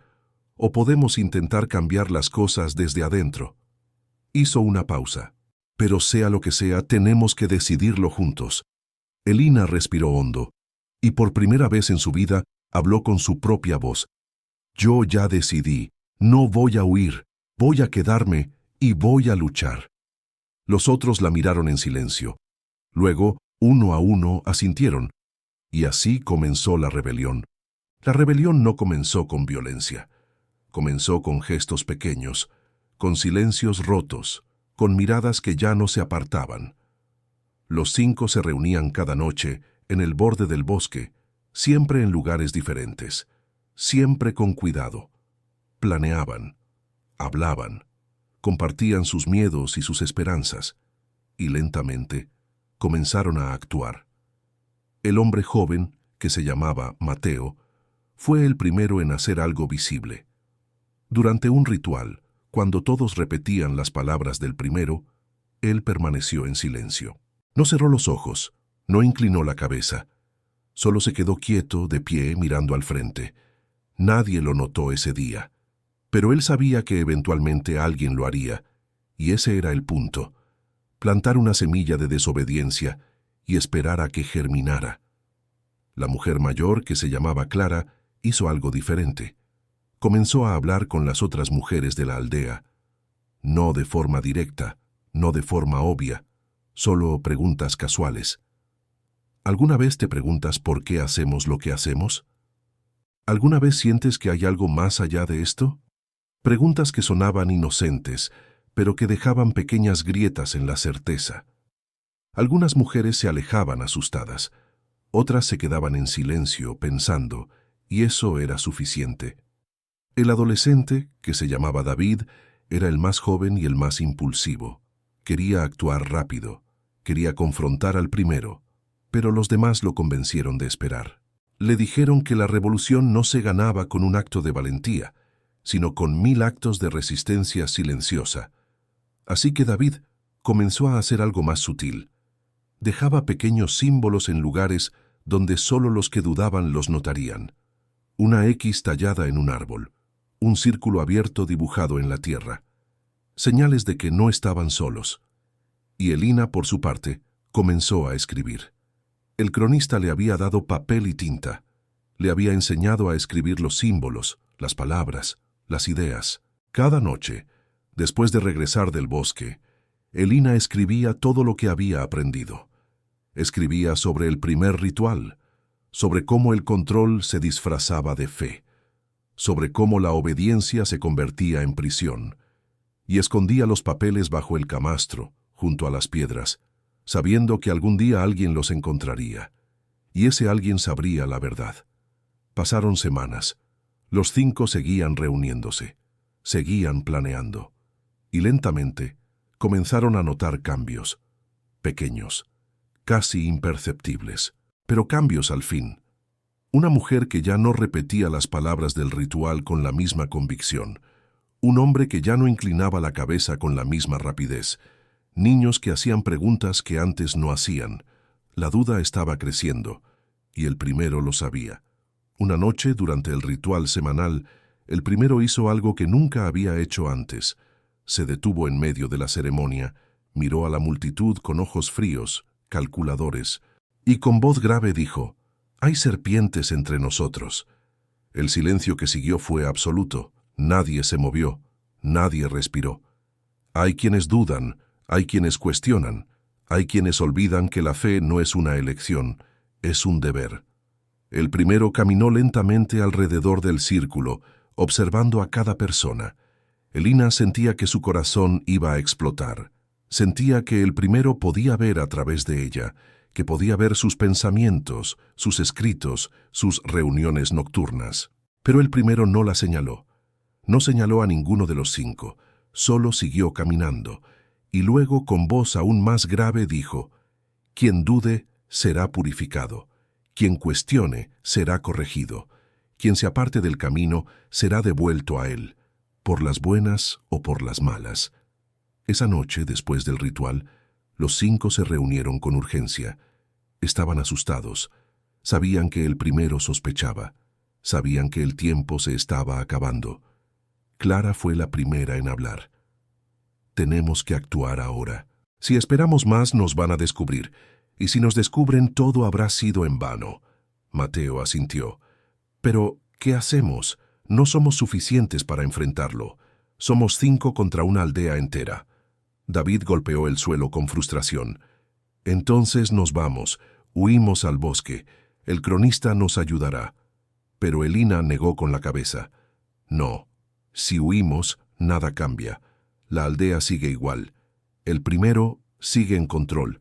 o podemos intentar cambiar las cosas desde adentro». Hizo una pausa. «Pero sea lo que sea, tenemos que decidirlo juntos». Elina respiró hondo, y por primera vez en su vida habló con su propia voz. «Yo ya decidí, no voy a huir, voy a quedarme y voy a luchar». Los otros la miraron en silencio. Luego, uno a uno, asintieron. Y así comenzó la rebelión. La rebelión no comenzó con violencia. Comenzó con gestos pequeños, con silencios rotos, con miradas que ya no se apartaban. Los 5 se reunían cada noche en el borde del bosque, siempre en lugares diferentes, siempre con cuidado. Planeaban, hablaban, compartían sus miedos y sus esperanzas, y lentamente comenzaron a actuar. El hombre joven, que se llamaba Mateo, fue el primero en hacer algo visible. Durante un ritual, cuando todos repetían las palabras del primero, él permaneció en silencio. No cerró los ojos, no inclinó la cabeza, Solo se quedó quieto, de pie, mirando al frente. Nadie lo notó ese día. Pero él sabía que eventualmente alguien lo haría, y ese era el punto. Plantar una semilla de desobediencia y esperar a que germinara. La mujer mayor, que se llamaba Clara, hizo algo diferente. Comenzó a hablar con las otras mujeres de la aldea. No de forma directa, no de forma obvia, solo preguntas casuales. ¿Alguna vez te preguntas por qué hacemos lo que hacemos? ¿Alguna vez sientes que hay algo más allá de esto? Preguntas que sonaban inocentes, pero que dejaban pequeñas grietas en la certeza. Algunas mujeres se alejaban asustadas, otras se quedaban en silencio, pensando, y eso era suficiente. El adolescente, que se llamaba David, era el más joven y el más impulsivo. Quería actuar rápido, quería confrontar al primero, pero los demás lo convencieron de esperar. Le dijeron que la revolución no se ganaba con un acto de valentía, sino con 1000 actos de resistencia silenciosa. Así que David comenzó a hacer algo más sutil. Dejaba pequeños símbolos en lugares donde solo los que dudaban los notarían. Una X tallada en un árbol, un círculo abierto dibujado en la tierra. Señales de que no estaban solos. Y Elina, por su parte, comenzó a escribir. El cronista le había dado papel y tinta. Le había enseñado a escribir los símbolos, las palabras, las ideas. Cada noche, después de regresar del bosque, Elina escribía todo lo que había aprendido. Escribía sobre el primer ritual, sobre cómo el control se disfrazaba de fe, sobre cómo la obediencia se convertía en prisión, y escondía los papeles bajo el camastro, junto a las piedras, sabiendo que algún día alguien los encontraría, y ese alguien sabría la verdad. Pasaron semanas. Los 5 seguían reuniéndose, seguían planeando, y lentamente comenzaron a notar cambios, pequeños, casi imperceptibles, pero cambios al fin. Una mujer que ya no repetía las palabras del ritual con la misma convicción, un hombre que ya no inclinaba la cabeza con la misma rapidez, niños que hacían preguntas que antes no hacían. La duda estaba creciendo, y el primero lo sabía. Una noche, durante el ritual semanal, el primero hizo algo que nunca había hecho antes. Se detuvo en medio de la ceremonia, miró a la multitud con ojos fríos, calculadores, y con voz grave dijo: «Hay serpientes entre nosotros». El silencio que siguió fue absoluto. Nadie se movió, nadie respiró. Hay quienes dudan, hay quienes cuestionan, hay quienes olvidan que la fe no es una elección, es un deber. El primero caminó lentamente alrededor del círculo, observando a cada persona. Elina sentía que su corazón iba a explotar. Sentía que el primero podía ver a través de ella, que podía ver sus pensamientos, sus escritos, sus reuniones nocturnas. Pero el primero no la señaló. No señaló a ninguno de los 5, solo siguió caminando, y luego con voz aún más grave dijo: «Quien dude será purificado, quien cuestione será corregido, quien se aparte del camino será devuelto a él, por las buenas o por las malas». Esa noche, después del ritual, los 5 se reunieron con urgencia. Estaban asustados. Sabían que el primero sospechaba. Sabían que el tiempo se estaba acabando. Clara fue la primera en hablar. «Tenemos que actuar ahora. Si esperamos más, nos van a descubrir. Y si nos descubren, todo habrá sido en vano». Mateo asintió. «Pero, ¿qué hacemos? No somos suficientes para enfrentarlo. Somos 5 contra una aldea entera». David golpeó el suelo con frustración. «Entonces nos vamos, huimos al bosque. El cronista nos ayudará». Pero Elina negó con la cabeza. «No, si huimos, nada cambia. La aldea sigue igual. El primero sigue en control,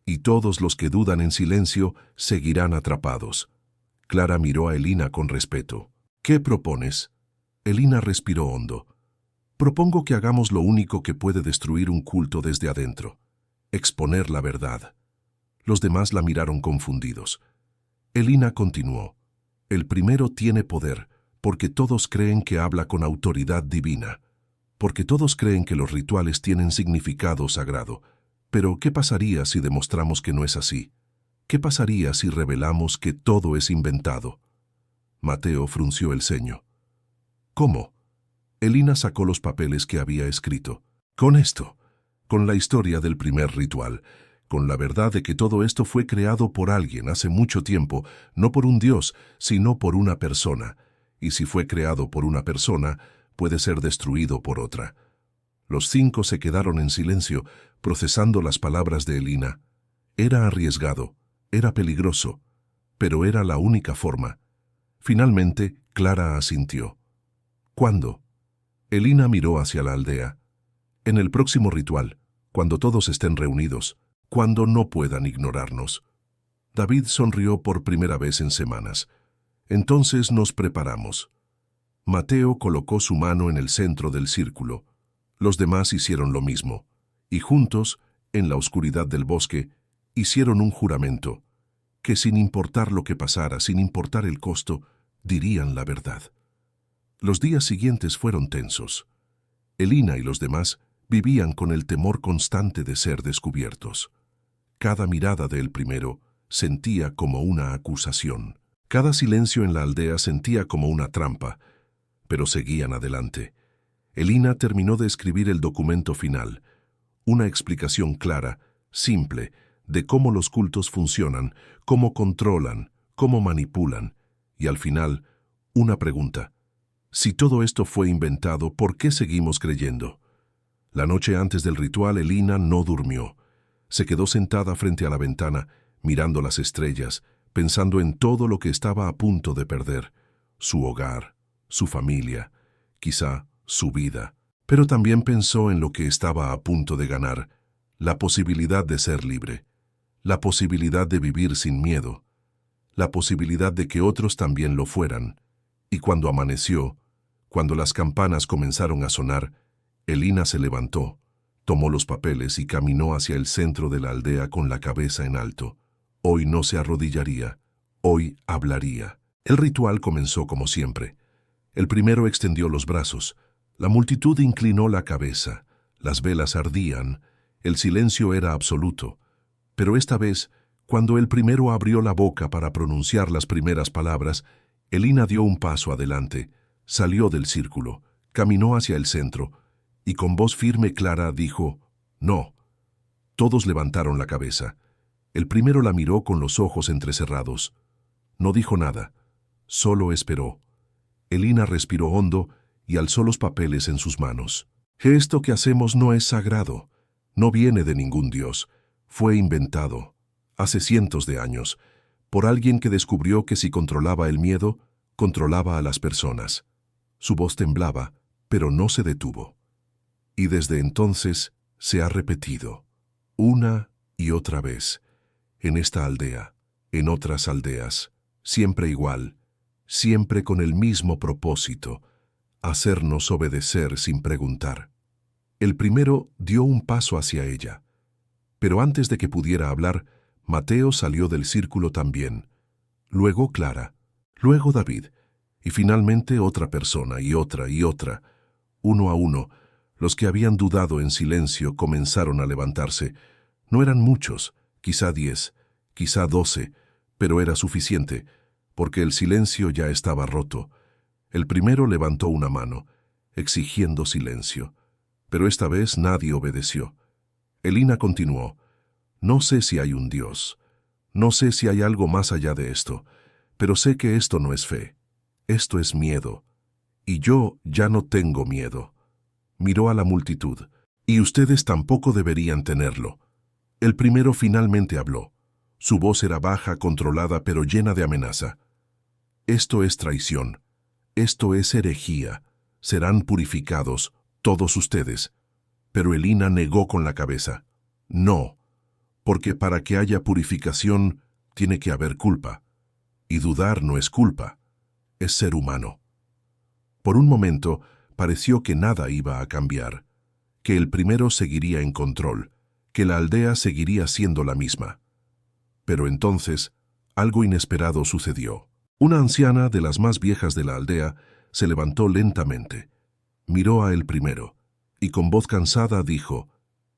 y todos los que dudan en silencio seguirán atrapados». Clara miró a Elina con respeto. «¿Qué propones?» Elina respiró hondo. «Propongo que hagamos lo único que puede destruir un culto desde adentro: exponer la verdad». Los demás la miraron confundidos. Elina continuó: «El primero tiene poder, porque todos creen que habla con autoridad divina, porque todos creen que los rituales tienen significado sagrado. Pero, ¿qué pasaría si demostramos que no es así? ¿Qué pasaría si revelamos que todo es inventado? Mateo frunció el ceño. ¿Cómo? Elina sacó los papeles que había escrito. Con esto, con la historia del primer ritual, con la verdad de que todo esto fue creado por alguien hace mucho tiempo, no por un dios, sino por una persona. Y si fue creado por una persona, puede ser destruido por otra. Los 5 se quedaron en silencio, procesando las palabras de Elina. Era arriesgado, era peligroso, pero era la única forma. Finalmente, Clara asintió. ¿Cuándo? Elina miró hacia la aldea. En el próximo ritual, cuando todos estén reunidos, cuando no puedan ignorarnos. David sonrió por primera vez en semanas. Entonces nos preparamos. Mateo colocó su mano en el centro del círculo. Los demás hicieron lo mismo, y juntos, en la oscuridad del bosque, hicieron un juramento, que sin importar lo que pasara, sin importar el costo, dirían la verdad. Los días siguientes fueron tensos. Elina y los demás vivían con el temor constante de ser descubiertos. Cada mirada del primero sentía como una acusación. Cada silencio en la aldea sentía como una trampa, pero seguían adelante. Elina terminó de escribir el documento final, una explicación clara, simple, de cómo los cultos funcionan, cómo controlan, cómo manipulan, y al final, una pregunta. Si todo esto fue inventado, ¿por qué seguimos creyendo? La noche antes del ritual, Elina no durmió. Se quedó sentada frente a la ventana, mirando las estrellas, pensando en todo lo que estaba a punto de perder. Su hogar, su familia, quizá su vida. Pero también pensó en lo que estaba a punto de ganar, la posibilidad de ser libre, la posibilidad de vivir sin miedo, la posibilidad de que otros también lo fueran. Y cuando amaneció, cuando las campanas comenzaron a sonar, Elina se levantó, tomó los papeles y caminó hacia el centro de la aldea con la cabeza en alto. Hoy no se arrodillaría, hoy hablaría. El ritual comenzó como siempre. El primero extendió los brazos, la multitud inclinó la cabeza, las velas ardían, el silencio era absoluto. Pero esta vez, cuando el primero abrió la boca para pronunciar las primeras palabras, Elina dio un paso adelante, salió del círculo, caminó hacia el centro, y con voz firme clara dijo, «No». Todos levantaron la cabeza. El primero la miró con los ojos entrecerrados. No dijo nada, solo esperó. Elina respiró hondo y alzó los papeles en sus manos. «Esto que hacemos no es sagrado, no viene de ningún dios, fue inventado, hace cientos de años, por alguien que descubrió que si controlaba el miedo, controlaba a las personas». Su voz temblaba, pero no se detuvo. Y desde entonces se ha repetido, una y otra vez, en esta aldea, en otras aldeas, siempre igual, siempre con el mismo propósito, hacernos obedecer sin preguntar. El primero dio un paso hacia ella, pero antes de que pudiera hablar, Mateo salió del círculo también, luego Clara, luego David, y finalmente otra persona y otra, uno a uno. Los que habían dudado en silencio comenzaron a levantarse. No eran muchos, quizá 10, quizá 12, pero era suficiente, porque el silencio ya estaba roto. El primero levantó una mano, exigiendo silencio, pero esta vez nadie obedeció. Elina continuó, «No sé si hay un Dios, no sé si hay algo más allá de esto, pero sé que esto no es fe, esto es miedo, y yo ya no tengo miedo». Miró a la multitud, «Y ustedes tampoco deberían tenerlo». El primero finalmente habló. Su voz era baja, controlada, pero llena de amenaza. «Esto es traición. Esto es herejía. Serán purificados, todos ustedes». Pero Elina negó con la cabeza. «No, porque para que haya purificación tiene que haber culpa. Y dudar no es culpa, es ser humano». Por un momento, pareció que nada iba a cambiar, que el primero seguiría en control, que la aldea seguiría siendo la misma. Pero entonces, algo inesperado sucedió. Una anciana de las más viejas de la aldea se levantó lentamente, miró a el primero, y con voz cansada dijo,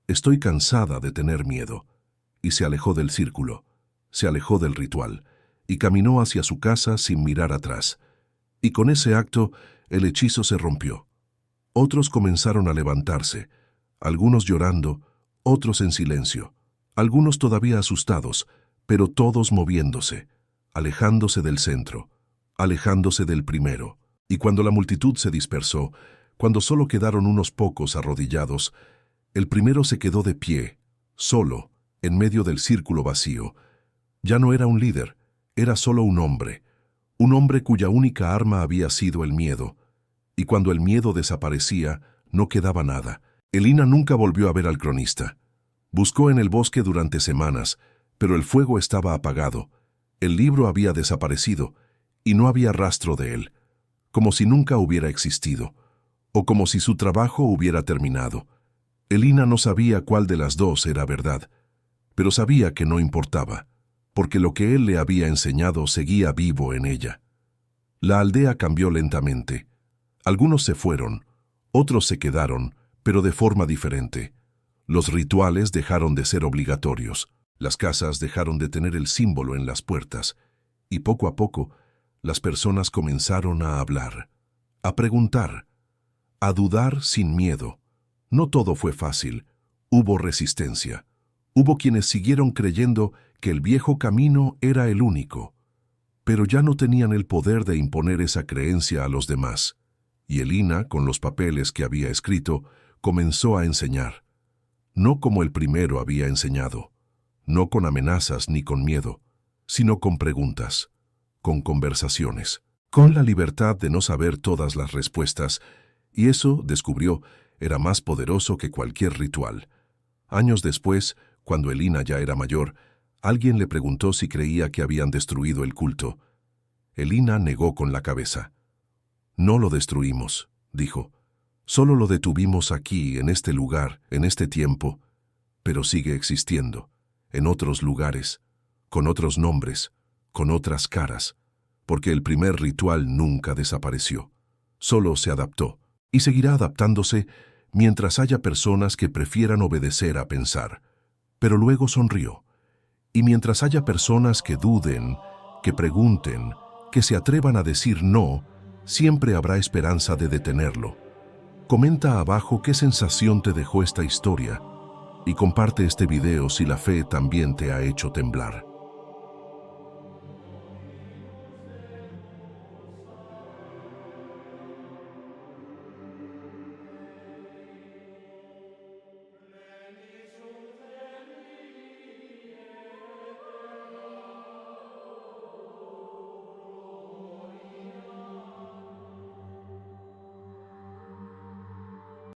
«Estoy cansada de tener miedo», y se alejó del círculo. se alejó del ritual y caminó hacia su casa sin mirar atrás. Y con ese acto, el hechizo se rompió. Otros comenzaron a levantarse, algunos llorando, otros en silencio, algunos todavía asustados, pero todos moviéndose, alejándose del centro, alejándose del primero. Y cuando la multitud se dispersó, cuando solo quedaron unos pocos arrodillados, el primero se quedó de pie, solo, en medio del círculo vacío. Ya no era un líder, era solo un hombre cuya única arma había sido el miedo. Y cuando el miedo desaparecía, no quedaba nada. Elina nunca volvió a ver al cronista. Buscó en el bosque durante semanas, pero el fuego estaba apagado. El libro había desaparecido y no había rastro de él, como si nunca hubiera existido, o como si su trabajo hubiera terminado. Elina no sabía cuál de las dos era verdad, pero sabía que no importaba, porque lo que él le había enseñado seguía vivo en ella. La aldea cambió lentamente. Algunos se fueron, otros se quedaron, pero de forma diferente. Los rituales dejaron de ser obligatorios, las casas dejaron de tener el símbolo en las puertas, y poco a poco, las personas comenzaron a hablar, a preguntar, a dudar sin miedo. No todo fue fácil, hubo resistencia. Hubo quienes siguieron creyendo que el viejo camino era el único, pero ya no tenían el poder de imponer esa creencia a los demás. Y Elina, con los papeles que había escrito, comenzó a enseñar. No como el primero había enseñado, no con amenazas ni con miedo, sino con preguntas, con conversaciones, con la libertad de no saber todas las respuestas, y eso, descubrió, era más poderoso que cualquier ritual. Años después, cuando Elina ya era mayor, alguien le preguntó si creía que habían destruido el culto. Elina negó con la cabeza. «No lo destruimos», dijo. «Solo lo detuvimos aquí, en este lugar, en este tiempo, pero sigue existiendo, en otros lugares, con otros nombres, con otras caras, porque el primer ritual nunca desapareció, solo se adaptó, y seguirá adaptándose mientras haya personas que prefieran obedecer a pensar». Pero luego sonrió. «Y mientras haya personas que duden, que pregunten, que se atrevan a decir no, siempre habrá esperanza de detenerlo». Comenta abajo qué sensación te dejó esta historia y comparte este video si la fe también te ha hecho temblar.